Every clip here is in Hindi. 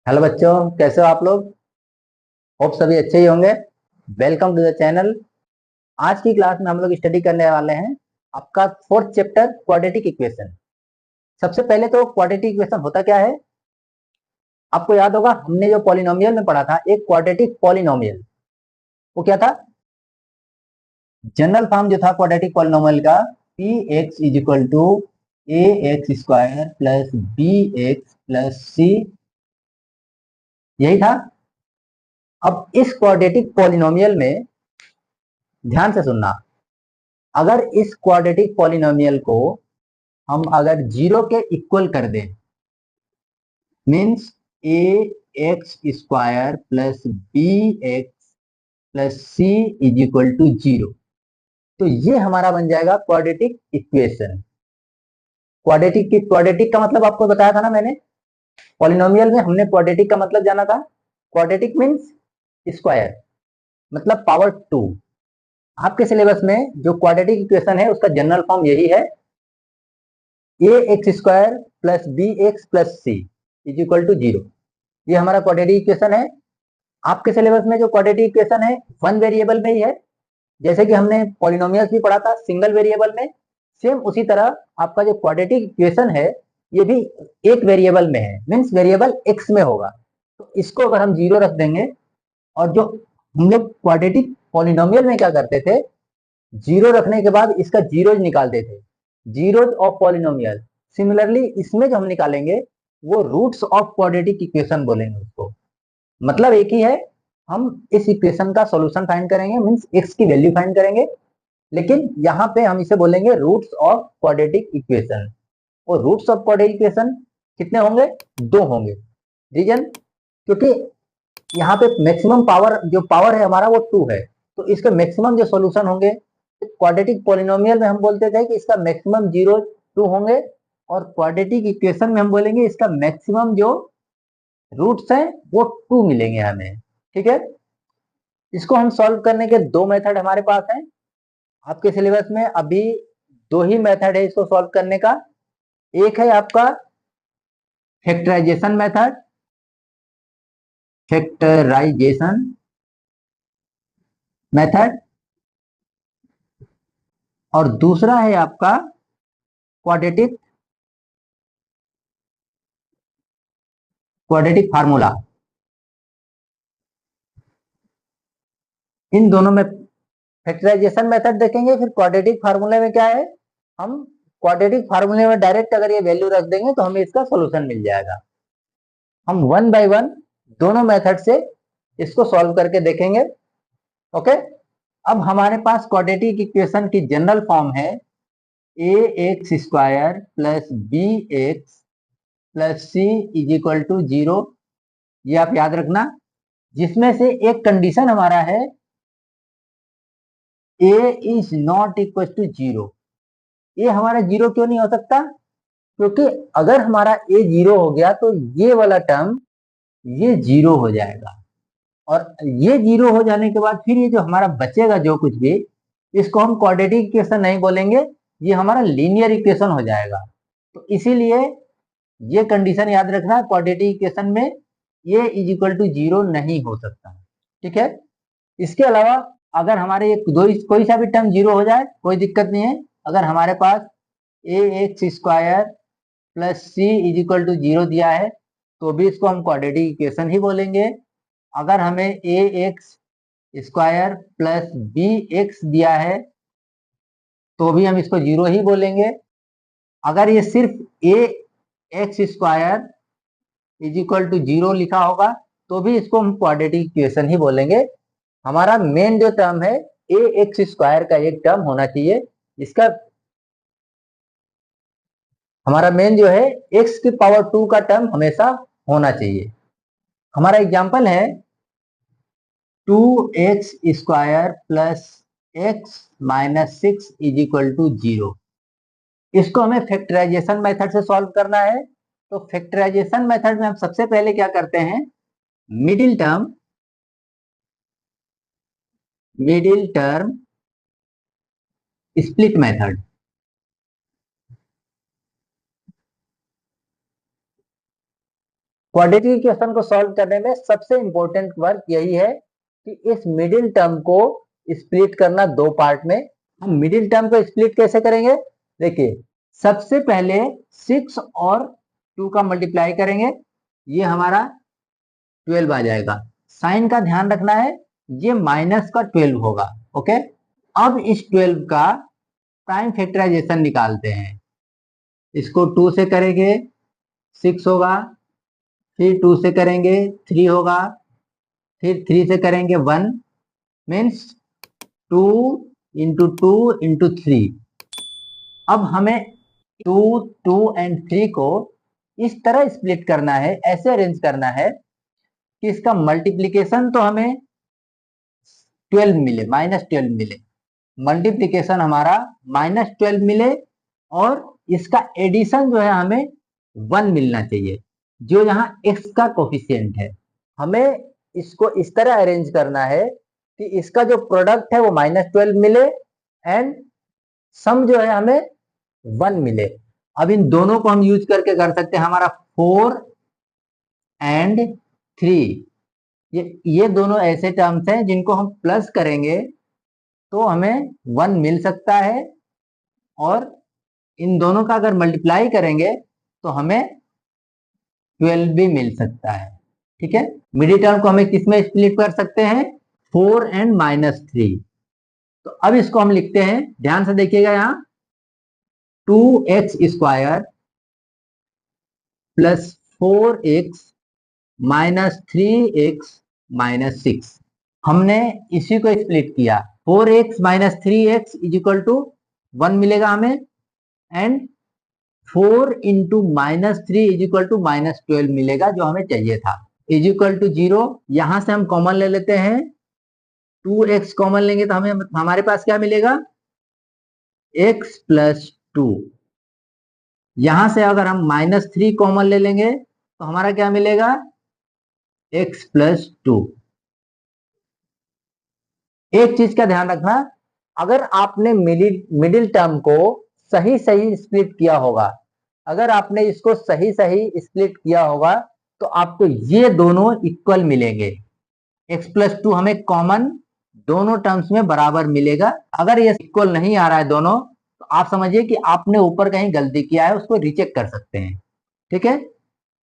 हेलो बच्चों, कैसे हो आप लोग। होप सभी अच्छे ही होंगे। Welcome to the channel. आज की क्लास में हम लोग स्टडी करने वाले हैं आपका फोर्थ चैप्टर क्वाड्रेटिक इक्वेशन। सबसे पहले तो क्वाड्रेटिक इक्वेशन होता क्या है, आपको याद होगा हमने जो पॉलिनोमियल में पढ़ा था, एक क्वाड्रेटिक पॉलिनोमियल। वो क्या था, जनरल फॉर्म जो था क्वाड्रेटिक पॉलिनोमियल का, p x is equal to a x square plus b x plus c, यही था। अब इस क्वाड्रेटिक पॉलिनोमियल में ध्यान से सुनना, अगर इस क्वाड्रेटिक पॉलिनोमियल को हम अगर जीरो के इक्वल कर दें, means a x square plus b x plus c is equal to zero, तो ये हमारा बन जाएगा क्वाड्रेटिक इक्वेशन। क्वाड्रेटिक का मतलब आपको बताया था ना मैंने, पॉलिनोमियल में हमने क्वाड्रेटिक का मतलब जाना था। क्वाड्रेटिक मीन्स स्क्वायर, मतलब पावर टू। आपके सिलेबस में जो क्वाड्रेटिक इक्वेशन है उसका जनरल फॉर्म यही है, a x square plus b x plus c is equal to zero. ये हमारा क्वाड्रेटिक इक्वेशन है। आपके सिलेबस में जो क्वाड्रेटिक इक्वेशन है वन वेरिएबल में ही है, जैसे कि हमने पॉलिनोमियल्स भी पढ़ा था सिंगल वेरिएबल में, सेम उसी तरह आपका जो क्वाड्रेटिक इक्वेशन है ये भी एक वेरिएबल में है, मीन्स वेरिएबल एक्स में होगा। तो इसको अगर हम जीरो रख देंगे, और जो हम लोग क्वाड्रेटिक पॉलिनोमियल में क्या करते थे, जीरो रखने के बाद इसका जीरोज निकालते थे, जीरोज ऑफ पॉलिनोमियल। सिमिलरली इसमें जो हम निकालेंगे वो रूट्स ऑफ क्वाड्रेटिक इक्वेशन बोलेंगे उसको। मतलब एक ही है, हम इस इक्वेशन का सॉल्यूशन फाइंड करेंगे, मींस एक्स की वैल्यू फाइंड करेंगे, लेकिन यहाँ पे हम इसे बोलेंगे रूट्स ऑफ क्वाड्रेटिक इक्वेशन। और रूट्स ऑफ क्वाड्रेटिक इक्वेशन कितने होंगे, दो होंगे। रीजन, क्योंकि यहाँ पे मैक्सिमम पावर, जो पावर है हमारा वो टू है, तो इसके मैक्सिमम जो सॉल्यूशन होंगे, क्वाड्रेटिक पॉलिनोमियल में हम बोलते थे कि इसका मैक्सिमम जीरो टू होंगे, और क्वाड्रेटिक इक्वेशन में हम बोलेंगे इसका मैक्सिमम जो रूट्स हैं वो टू मिलेंगे हमें। ठीक है, इसको हम सॉल्व करने के दो मेथड हमारे पास हैं। आपके सिलेबस में अभी दो ही मेथड है इसको सॉल्व करने का। एक है आपका फैक्टराइजेशन मेथड, फैक्टराइजेशन मेथड, और दूसरा है आपका क्वाड्रेटिक क्वाड्रेटिक फार्मूला। इन दोनों में फैक्टराइजेशन मेथड देखेंगे, फिर क्वाड्रेटिक फार्मूले में क्या है, हम क्वाड्रेटिक फार्मूले में डायरेक्ट अगर ये वैल्यू रख देंगे तो हमें इसका सॉल्यूशन मिल जाएगा। हम वन बाय वन दोनों मेथड से इसको सॉल्व करके देखेंगे। ओके, अब हमारे पास क्वाड्रेटिक इक्वेशन की जनरल फॉर्म है a x square plus b x plus c is equal to zero. ये आप याद रखना, जिसमें से एक कंडीशन हमारा है a is not equal to zero. ये हमारा जीरो क्यों नहीं हो सकता, क्योंकि अगर हमारा ए जीरो हो गया तो ये वाला टर्म ये जीरो हो जाएगा, और ये जीरो हो जाने के बाद फिर ये जो हमारा बचेगा जो कुछ भी, इसको हम क्वाड्रेटिक इक्वेशन नहीं बोलेंगे, ये हमारा लीनियर इक्वेशन हो जाएगा। तो इसीलिए ये कंडीशन याद रखना, क्वाड्रेटिक इक्वेशन में ये इज इक्वल टू जीरो नहीं हो सकता। ठीक है, इसके अलावा अगर हमारे ये दो कोई सा भी टर्म जीरो हो जाए कोई दिक्कत नहीं है। अगर हमारे पास a x square plus c is equal to zero दिया है तो भी इसको हम क्वाड्रेटिक इक्वेशन ही बोलेंगे। अगर हमें a x square plus b x दिया है तो भी हम इसको जीरो ही बोलेंगे। अगर ये सिर्फ a x square is equal to zero लिखा होगा तो भी इसको हम क्वाड्रेटिक इक्वेशन ही बोलेंगे। हमारा मेन जो टर्म है ए एक्स स्क्वायर का एक टर्म होना चाहिए, इसका हमारा मेन जो है एक्स की पावर टू का टर्म हमेशा होना चाहिए। हमारा एग्जांपल है two x square plus x minus six is equal to zero. इसको हमें फैक्टराइजेशन मेथड से सॉल्व करना है। तो फैक्टराइजेशन मेथड में हम सबसे पहले क्या करते हैं, middle term split method. Quadratic equation को सॉल्व करने में सबसे इंपॉर्टेंट वर्क यही है कि इस मिडिल टर्म को स्प्लिट करना दो पार्ट में। हम मिडिल टर्म को स्प्लिट कैसे करेंगे, देखिए सबसे पहले 6 और 2 का मल्टीप्लाई करेंगे, ये हमारा 12 आ जाएगा। साइन का ध्यान रखना है, ये माइनस का 12 होगा। ओके, अब इस 12 का प्राइम फैक्टराइजेशन निकालते हैं। इसको 2 से करेंगे 6 होगा, फिर 2 से करेंगे 3 होगा, फिर 3 से करेंगे 1, मीन्स 2 इंटू 2 इंटू 3। अब हमें 2, 2 एंड 3 को इस तरह स्प्लिट करना है, ऐसे अरेंज करना है कि इसका मल्टीप्लीकेशन तो हमें 12 मिले, -12 मिले, मल्टीप्लीकेशन हमारा -12 मिले, और इसका एडिशन जो है हमें 1 मिलना चाहिए, जो यहाँ x का कोफिशिएंट है। हमें इसको इस तरह अरेंज करना है कि इसका जो प्रोडक्ट है वो -12 मिले एंड सम जो है हमें 1 मिले। अब इन दोनों को हम यूज करके कर सकते हैं, हमारा 4 एंड 3, ये दोनों ऐसे टर्म्स हैं जिनको हम प्लस करेंगे तो हमें 1 मिल सकता है, और इन दोनों का अगर मल्टीप्लाई करेंगे तो हमें 12 भी मिल सकता है। ठीक है, मिडिल टर्म को हमें किसमें स्प्लिट कर सकते हैं, 4 एंड -3। तो अब इसको हम लिखते हैं, ध्यान से देखिएगा, यहाँ 2x² plus 4x minus 3x-6। हमने इसी को स्प्लिट किया, 4x minus 3x is equal to 1 मिलेगा हमें, and 4 into -3 is equal to -12 मिलेगा, जो हमें चाहिए था, इज इक्वल टू 0। यहां से हम कॉमन ले लेते हैं, 2x कॉमन लेंगे तो हमें हमारे पास क्या मिलेगा, x प्लस 2। यहां से अगर हम -3 कॉमन ले लेंगे तो हमारा क्या मिलेगा, x प्लस 2। एक चीज का ध्यान रखना, अगर आपने मिडिल टर्म को सही सही स्प्लिट किया होगा, अगर आपने इसको सही सही स्प्लिट किया होगा तो आपको ये दोनों इक्वल मिलेंगे। x प्लस 2 हमें कॉमन दोनों टर्म्स में बराबर मिलेगा। अगर ये इक्वल नहीं आ रहा है दोनों, तो आप समझिए कि आपने ऊपर कहीं गलती किया है, उसको रिचेक कर सकते हैं। ठीक है,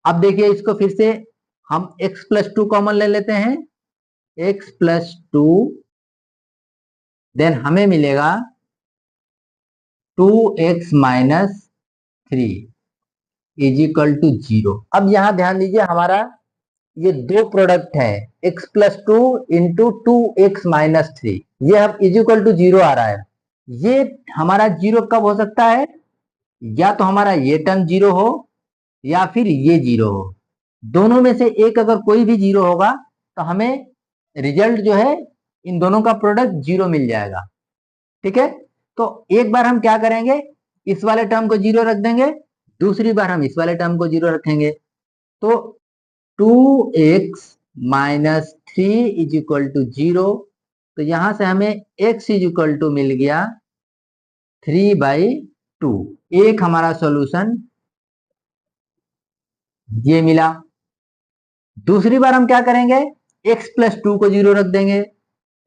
अब देखिए इसको फिर से हम x प्लस 2 कॉमन ले लेते हैं, x प्लस 2, देन हमें मिलेगा 2x minus 3 is equal to 0। अब यहां ध्यान दीजिए, हमारा ये दो प्रोडक्ट है, x प्लस 2 इंटू 2x माइनस 3, ये अब इज इक्वल टू 0 आ रहा है। ये हमारा 0 कब हो सकता है, या तो हमारा ये टर्म 0 हो या फिर ये 0 हो, दोनों में से एक अगर कोई भी 0 होगा तो हमें रिजल्ट जो है इन दोनों का प्रोडक्ट 0 मिल जाएगा। ठीक है, तो एक बार हम क्या करेंगे, इस वाले टर्म को 0 रख देंगे, दूसरी बार हम इस वाले टर्म को 0 रखेंगे, तो 2x minus 3 is equal to 0। तो यहां से हमें x इज इक्वल टू मिल गया 3/2। एक हमारा सॉल्यूशन ये मिला। दूसरी बार हम क्या करेंगे, x प्लस 2 को 0 रख देंगे,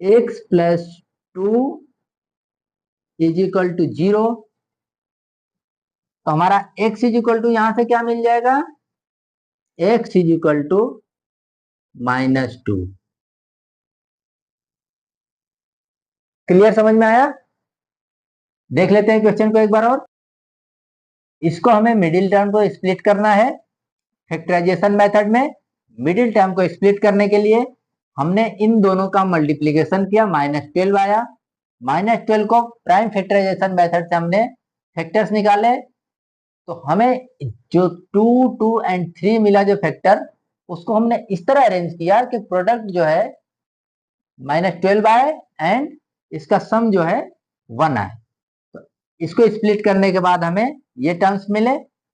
x प्लस 2 इज इक्वल टू 0। तो हमारा x इज इक्वल टू यहां से क्या मिल जाएगा, x is equal to -2। Clear, समझ में आया? देख लेते हैं क्वेश्चन को एक बार और। इसको हमें मिडिल टर्म को स्प्लिट करना है फैक्टराइजेशन मेथड में। मिडिल टर्म को स्प्लिट करने के लिए हमने इन दोनों का मल्टीप्लीकेशन किया, -12 आया, -12 को प्राइम फैक्टराइजेशन मेथड से हमने फैक्टर्स निकाले, तो हमें जो 2, 2 एंड 3 मिला जो फैक्टर, उसको हमने इस तरह अरेंज किया कि प्रोडक्ट जो है -12 आए एंड इसका सम जो है 1 आए। तो इसको स्प्लिट करने के बाद हमें ये टर्म्स मिले,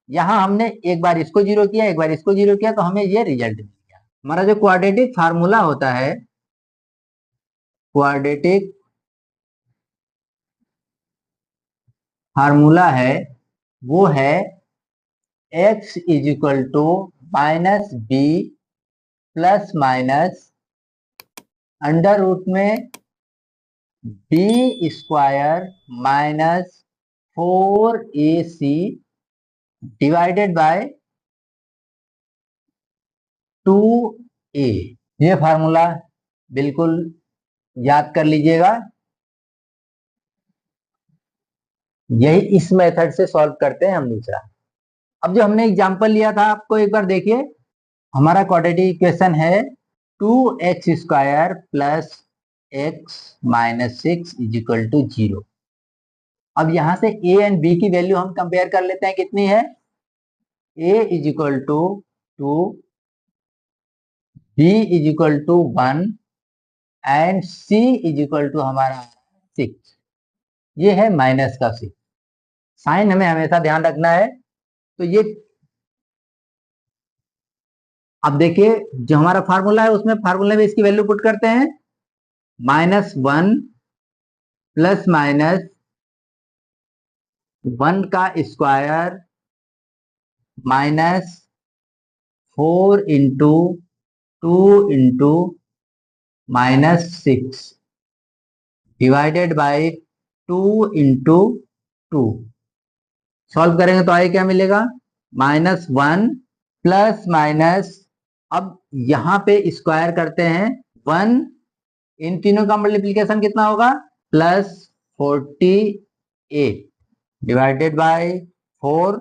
यहां हमने एक बार इसको 0 किया, एक बार इसको 0 किया, तो हमें ये रिजल्ट मिल गया। हमारा जो क्वाड्रेटिक फार्मूला होता है, क्वाड्रेटिक फार्मूला है वो है x is equal to minus b plus minus under root में b square minus 4ac divided by 2a। ये फार्मूला बिल्कुल याद कर लीजिएगा। यही इस मेथड से सॉल्व करते हैं हम दूसरा। अब जो हमने एग्जांपल लिया था आपको एक बार देखिए। हमारा क्वाड्रेटिक इक्वेशन है 2x² plus x minus 6 is equal to 0। अब यहां से a एंड b की वैल्यू हम कंपेयर कर लेते हैं, कितनी है। a is equal to 2, b is equal to 1 and c is equal to हमारा 6। ये है माइनस का 6। साइन हमें हमेशा ध्यान रखना है। तो ये अब देखिए जो हमारा फार्मूला है उसमें फार्मूले में इसकी वैल्यू पुट करते हैं। -1 प्लस माइनस 1 का square minus 4 into 2 into -6 divided by 2 into 2। Solve करेंगे तो आगे क्या मिलेगा, -1 प्लस माइनस, अब यहां पे स्क्वायर करते हैं 1, इन तीनों का मल्टीप्लीकेशन कितना होगा, +48 डिवाइडेड बाय 4।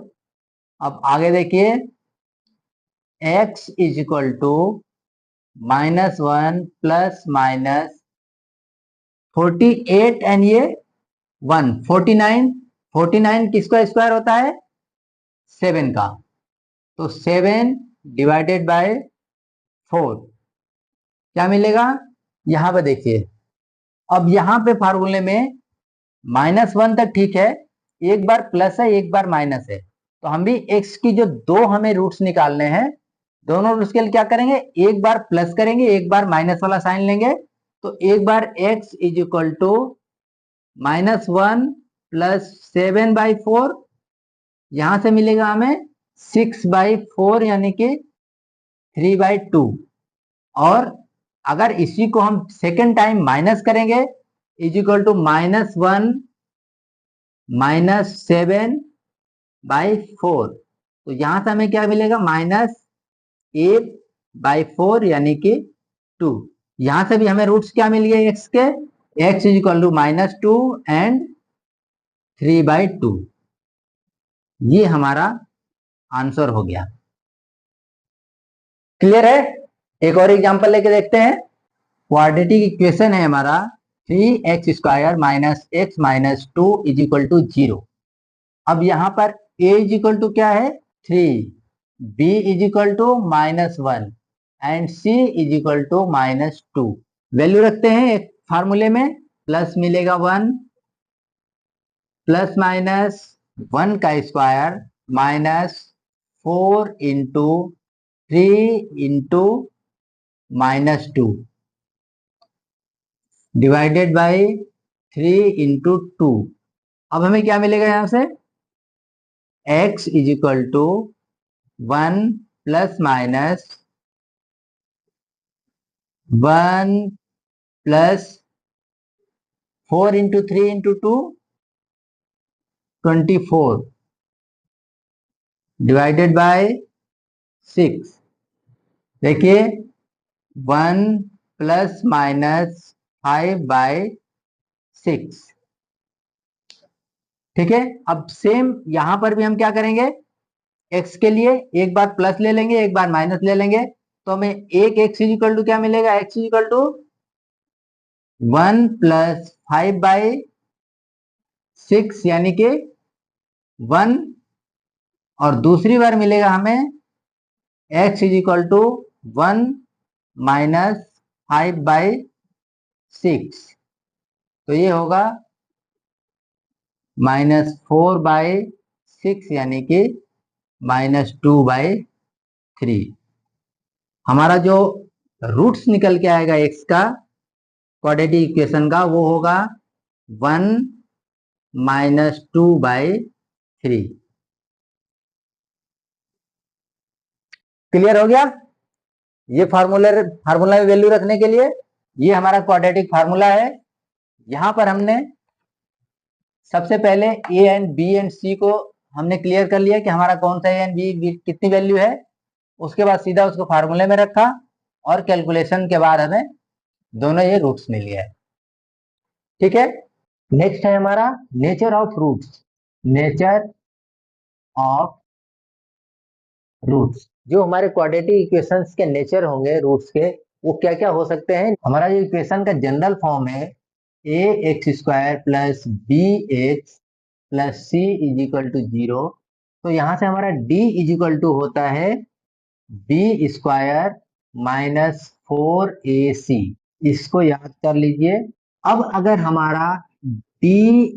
अब आगे देखिए x is equal to -1 plus minus 48 and ये 1 49। 49 किसका स्क्वायर होता है, 7 का। तो 7 डिवाइडेड बाय 4 क्या मिलेगा, यहां पर देखिए। अब यहां पे फार्मूले में -1 तक ठीक है, एक बार प्लस है एक बार माइनस है। तो हम भी x की जो दो हमें रूट्स निकालने हैं, दोनों रूट्स के लिए क्या करेंगे, एक बार प्लस करेंगे एक बार माइनस वाला साइन लेंगे। तो एक बार x is equal to -1 plus 7/4, यहां से मिलेगा हमें 6/4 यानी कि 3/2। और अगर इसी को हम सेकेंड टाइम माइनस करेंगे इज इक्वल टू -1 -7/4, तो यहां से हमें क्या मिलेगा, -8/4 यानी कि 2। यहां से भी हमें रूट्स क्या मिल गए x के, x is equal to -2 and 3/2। ये हमारा आंसर हो गया। क्लियर है। एक और एग्जांपल लेके देखते हैं। क्वाड्रेटिक इक्वेशन है हमारा 3x² minus x minus 2 is equal to 0। अब यहां पर a इज इक्वल टू क्या है, 3, b is equal to -1 and c is equal to -2। Value रखते हैं एक फार्मूले में, प्लस मिलेगा 1 प्लस माइनस 1 का square minus 4 into 3 into -2 divided by 3 into 2। अब हमें क्या मिलेगा यहां से, x is equal to 1 plus minus 1 plus 4 into 3 into 2 24 divided by 6। देखिए 1 प्लस माइनस 5/6। ठीक है। अब सेम यहां पर भी हम क्या करेंगे, x के लिए एक बार प्लस ले लेंगे एक बार माइनस ले लेंगे। तो हमें एक x इज इक्वल टू क्या मिलेगा, x is equal to 1 plus 5/6 यानी कि 1। और दूसरी बार मिलेगा हमें x is equal to 1 minus 5/6। तो ये होगा -4/6 यानी कि -2/3। हमारा जो रूट्स निकल के आएगा x का क्वाड्रेटिक इक्वेशन का, वो होगा 1 -2/3। क्लियर हो गया? ये फार्मूला में वैल्यू रखने के लिए ये हमारा क्वाड्रेटिक फार्मूला है। यहां पर हमने सबसे पहले ए एंड बी एंड सी को हमने क्लियर कर लिया कि हमारा कौन सा ए एंड बी कितनी वैल्यू है। उसके बाद सीधा उसको फार्मूले में रखा और कैलकुलेशन के बाद हमें दोनों ये रूट्स मिल गए। ठीक है, नेक्स्ट है हमारा nature of roots. Nature of roots, जो हमारे क्वाड्रेटिक इक्वेशंस के नेचर होंगे रूट्स के, वो क्या क्या हो सकते हैं। हमारा जो इक्वेशन का जनरल फॉर्म है a x square plus b x plus c is equal to 0, तो यहां से हमारा d इज इक्वल टू होता है बी स्क्वायर माइनस 4ac। इसको याद कर लीजिए। अब अगर हमारा d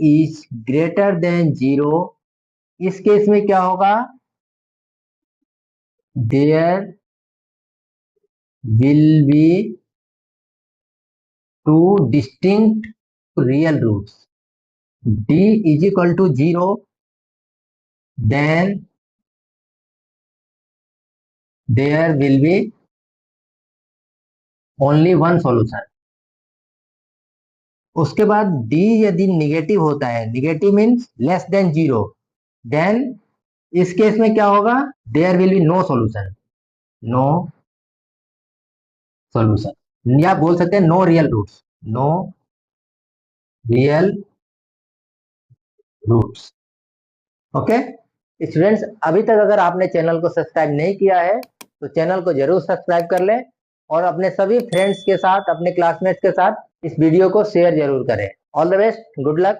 इज ग्रेटर देन 0, इस केस में क्या होगा, there will be two distinct real roots. d is equal to 0, then there will be only one solution. उसके बाद d यदि निगेटिव होता है, negative means less than 0, then इस केस में क्या होगा, there will be no solution. No solution, या बोल सकते हैं no real roots. No real roots. Okay students, अभी तक अगर आपने चैनल को सब्सक्राइब नहीं किया है तो चैनल को जरूर सब्सक्राइब कर लें और अपने सभी फ्रेंड्स के साथ, अपने क्लासमेट्स के साथ इस वीडियो को शेयर जरूर करें। All the best, good luck.